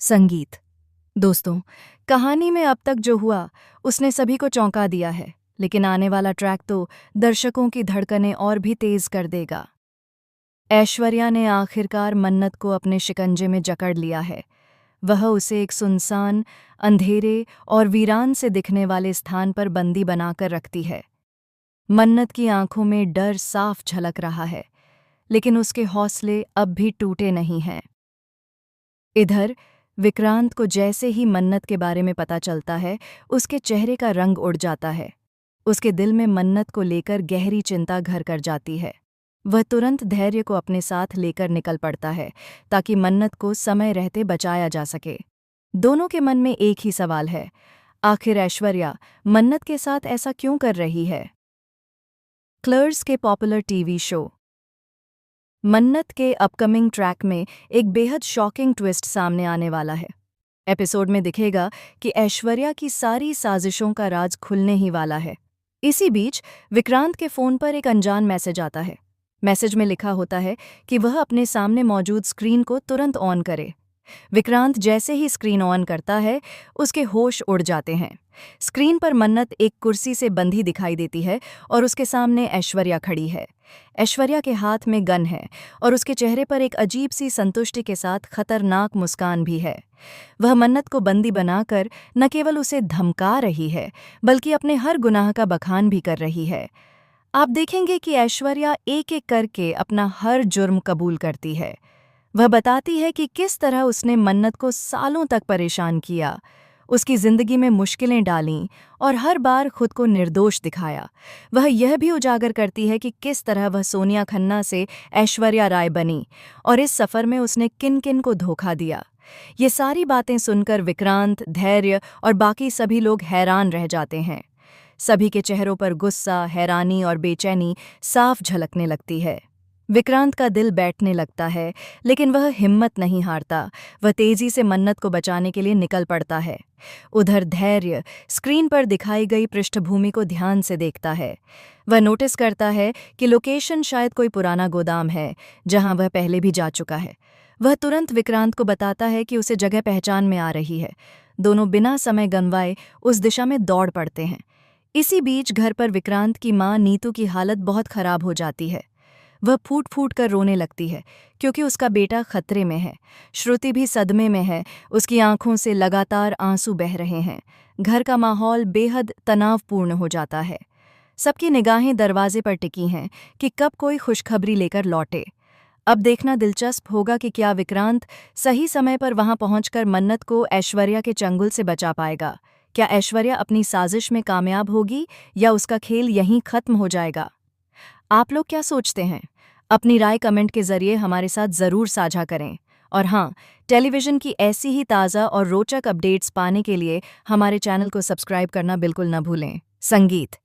संगीत। दोस्तों, कहानी में अब तक जो हुआ उसने सभी को चौंका दिया है, लेकिन आने वाला ट्रैक तो दर्शकों की धड़कनें और भी तेज कर देगा। ऐश्वर्या ने आखिरकार मन्नत को अपने शिकंजे में जकड़ लिया है। वह उसे एक सुनसान, अंधेरे और वीरान से दिखने वाले स्थान पर बंदी बनाकर रखती है। मन्नत की आंखों में डर साफ झलक रहा है, लेकिन उसके हौसले अब भी टूटे नहीं हैं। इधर विक्रांत को जैसे ही मन्नत के बारे में पता चलता है, उसके चेहरे का रंग उड़ जाता है। उसके दिल में मन्नत को लेकर गहरी चिंता घर कर जाती है। वह तुरंत धैर्य को अपने साथ लेकर निकल पड़ता है, ताकि मन्नत को समय रहते बचाया जा सके। दोनों के मन में एक ही सवाल है, आखिर ऐश्वर्या मन्नत के साथ ऐसा क्यों कर रही है? क्लर्स के पॉपुलर टीवी शो मन्नत के अपकमिंग ट्रैक में एक बेहद शॉकिंग ट्विस्ट सामने आने वाला है। एपिसोड में दिखेगा कि ऐश्वर्या की सारी साजिशों का राज खुलने ही वाला है। इसी बीच विक्रांत के फोन पर एक अनजान मैसेज आता है। मैसेज में लिखा होता है कि वह अपने सामने मौजूद स्क्रीन को तुरंत ऑन करे। विक्रांत जैसे ही स्क्रीन ऑन करता है, उसके होश उड़ जाते हैं। स्क्रीन पर मन्नत एक कुर्सी से बंधी दिखाई देती है और उसके सामने ऐश्वर्या खड़ी है। ऐश्वर्या के हाथ में गन है और उसके चेहरे पर एक अजीब सी संतुष्टि के साथ खतरनाक मुस्कान भी है। वह मन्नत को बंदी बनाकर न केवल उसे धमका रही है, बल्कि अपने हर गुनाह का बखान भी कर रही है। आप देखेंगे कि ऐश्वर्या एक एक करके अपना हर जुर्म कबूल करती है। वह बताती है कि किस तरह उसने मन्नत को सालों तक परेशान किया, उसकी जिंदगी में मुश्किलें डालीं और हर बार खुद को निर्दोष दिखाया। वह यह भी उजागर करती है कि किस तरह वह सोनिया खन्ना से ऐश्वर्या राय बनी और इस सफ़र में उसने किन किन को धोखा दिया। ये सारी बातें सुनकर विक्रांत, धैर्य और बाकी सभी लोग हैरान रह जाते हैं। सभी के चेहरों पर गुस्सा, हैरानी और बेचैनी साफ झलकने लगती है। विक्रांत का दिल बैठने लगता है, लेकिन वह हिम्मत नहीं हारता। वह तेजी से मन्नत को बचाने के लिए निकल पड़ता है। उधर धैर्य स्क्रीन पर दिखाई गई पृष्ठभूमि को ध्यान से देखता है। वह नोटिस करता है कि लोकेशन शायद कोई पुराना गोदाम है, जहां वह पहले भी जा चुका है। वह तुरंत विक्रांत को बताता है कि उसे जगह पहचान में आ रही है। दोनों बिना समय गंवाए उस दिशा में दौड़ पड़ते हैं। इसी बीच घर पर विक्रांत की मां नीतू की हालत बहुत खराब हो जाती है। वह फूट फूट कर रोने लगती है, क्योंकि उसका बेटा खतरे में है। श्रुति भी सदमे में है, उसकी आंखों से लगातार आंसू बह रहे हैं। घर का माहौल बेहद तनावपूर्ण हो जाता है। सबकी निगाहें दरवाजे पर टिकी हैं कि कब कोई खुशखबरी लेकर लौटे। अब देखना दिलचस्प होगा कि क्या विक्रांत सही समय पर वहां पहुंचकर मन्नत को ऐश्वर्या के चंगुल से बचा पाएगा। क्या ऐश्वर्या अपनी साजिश में कामयाब होगी या उसका खेल यहीं खत्म हो जाएगा? आप लोग क्या सोचते हैं? अपनी राय कमेंट के जरिए हमारे साथ ज़रूर साझा करें। और हाँ, टेलीविज़न की ऐसी ही ताज़ा और रोचक अपडेट्स पाने के लिए हमारे चैनल को सब्सक्राइब करना बिल्कुल न भूलें। संगीत